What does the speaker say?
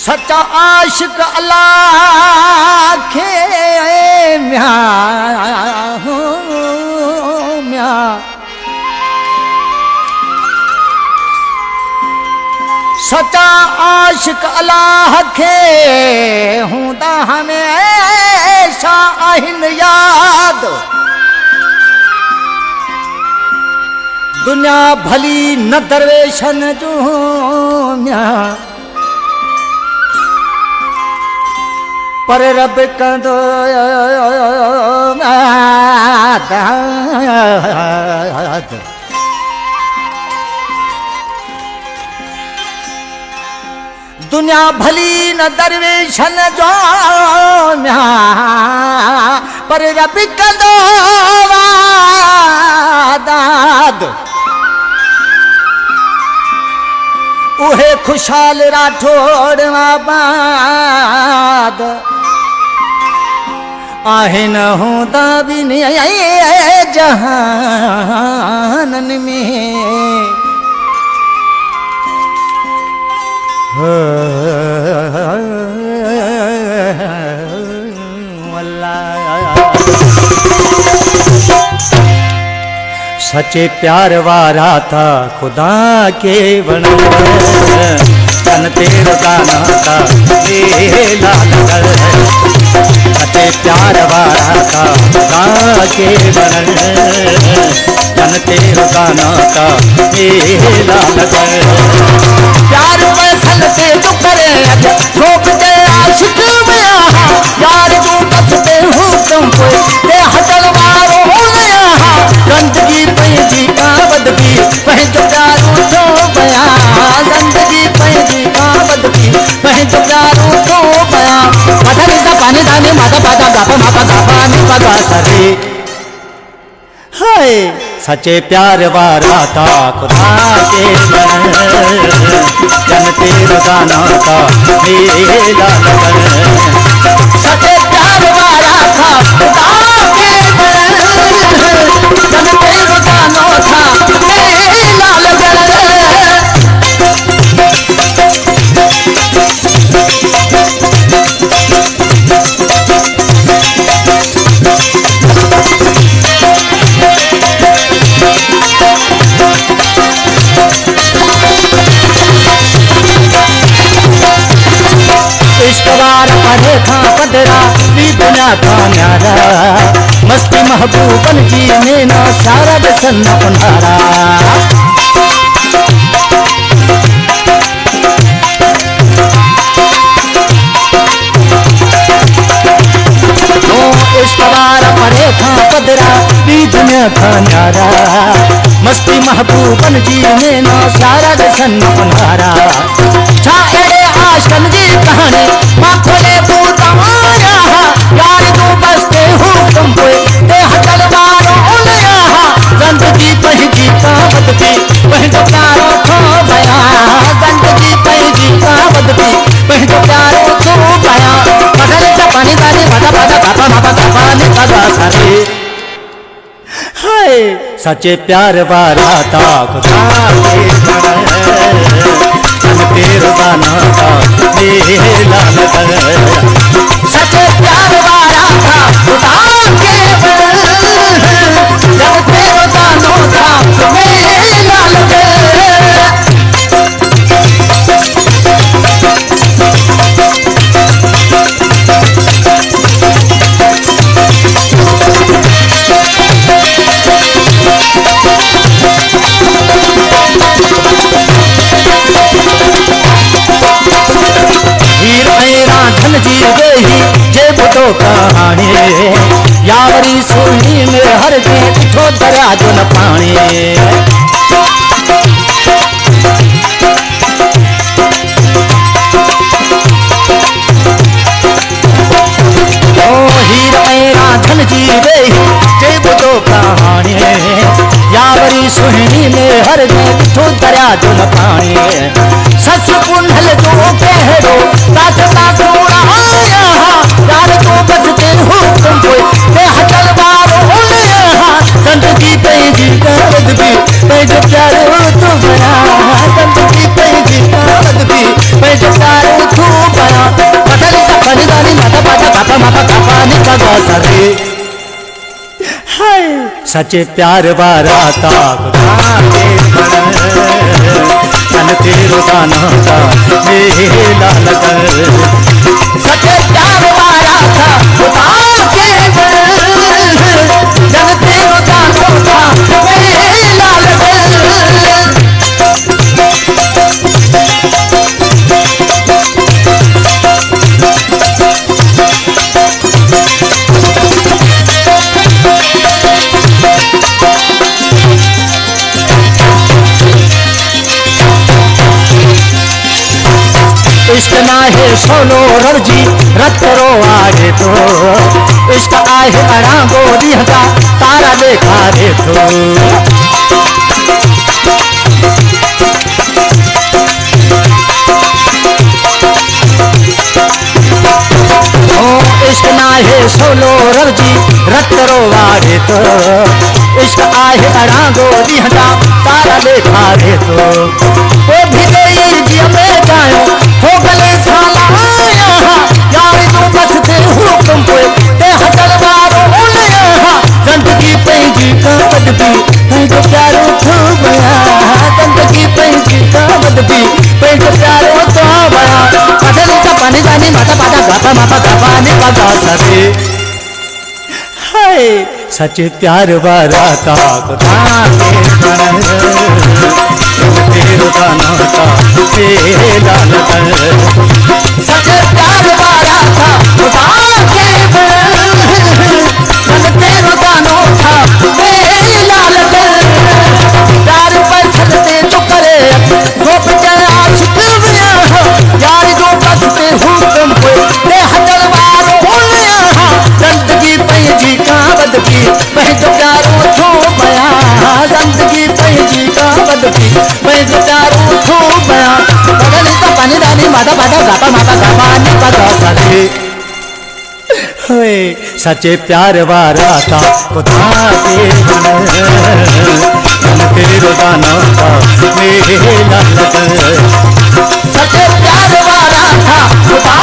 सच्चा आशिक अल्लाह के म्या सच्चा आशिक अल्लाह के हूंदा हमेशा आहिन याद। दुनिया भली न दरवेशन जो म्या पर रब कंदो दुनिया भली न दरवेशन जो म्या पर रब कंदो दाद। उहे खुशहाल राठौड़ आबाद आहिन हूंदा भी नहीं जहानन में। सच्चे प्यार वारा था खुदा के बन तन तेरा गाना था बेला नगर। सच्चे प्यार वारा था खुदा के बन तन तेरा गाना था बेला नगर। प्यार वैसल से तू करे ठोक दे आशिक में यार तू बचते हूँ तुम दे हजल मारो गंदगी पैदी कावद भी पहच प्यारू तो बया। गंदगी पैदी कावद भी पहच प्यारू तो बया। माता निसा पानी दाने माता पाता गापा मापा गापा निपा गा सरे। हाय सच्चे प्यार वारा था खुदा के बन जन तेरा गाना था मेरा लगन। सच्चे प्यार वारा था खुदा के बन जन तेरा गाना था मेरा लगन। इश्कवार पढ़े था पदरा भी दुनिया था न्यारा। मस्ती महबूबन जी में ना सारा बसन अपनारा। इश्कवार पढ़े था पदरा भी दुनिया था न्यारा। मस्ती महबूबन जी में ना सारा बसन अपनारा। छाए आशन की कहानी माँ खोले बूता आया यार तू बसते हो तुम पे दे हटल मारो लिया। गंदगी पहजी कावद भी पहजो प्यारो खो गया। गंदगी पहजी कावद भी पहजो प्यारो खो गया। मगल से पानी दानी माता पाता गापा मापा गापा निपा गा सारे। हाय सच्चे प्यार वारा था खुदा के बन तेरा गाना था मेरा लगन। सच्चे प्यार वारा था खुदा के बन जब तेरा गाना था मेरा लगन। धन जी गई जे बुतो कहानी यावरी सोनी में हर के ठो दरिया जो न पानी। ओ हीर मेरा धन जी गई जे बुतो कहानी यावरी सोनी में हर के ठो दरिया जो न पानी। सस कुंडल जो कहरो दासता सोना आया यार तो बचते हो तुम कोई दे हटल मारो लिया। गंदगी पैदी कावद भी पैजो प्यारो तू बया। गंदगी पैदी कावद भी पैजो प्यारो तू बया। पगा सरे। हाय सच्चे प्यार वारा था खुदा के बन, तन तेरो दाना था मेला लगन। सच्चे प्यार वारा था खुदा के बन, तन तेरो दाना था मेला लगन। इश्क ना है सोनो रवजी रत्तरो आगे तो, इश्क आहे अड़ांगो दिहगा तारा देखा रे तो। इश्क ना है सोनो रवजी रत्तरो आगे तो, इश्क आहे अड़ांगो दिहगा तारा देखा रे तो। ओ भी गई जिया में जायो हो गले साला आया, यार तू बस दे हुक्म पे ते हटल मारो उलया। जिंदगी पैंजी कावद भी पैंजो प्यारो थो बया, जिंदगी पैंजी कावद भी पैंजो प्यारो थो बया। पटल सा पानी जानी माता पाटा गापा मापा गापा ने पगा सरे। हाय सच्चे प्यार वारा था खुदा के बन, तेरो दाना था मेला लगन। सच्चे प्यार वारा था खुदा के बन, तेरो दाना था मेला लगन। प्यार पैसा से जो करे वो बेचारा छुटविया, यार जो बस पे हुक्म पे ते हटल मारो उलया। जिंदगी पैंजी कावद की पैंजो प्यारो थो बया, जिंदगी पैंजी कावद की पैंजो प्यारो थो बया। बगल सा पानी दानी माता पाटा गापा मापा गापा ने पगा सरे। होए सच्चे प्यार वारा था खुदा के बन, तन तेरो दाना था मेला लगन। सच्चे प्यार वारा था खुदा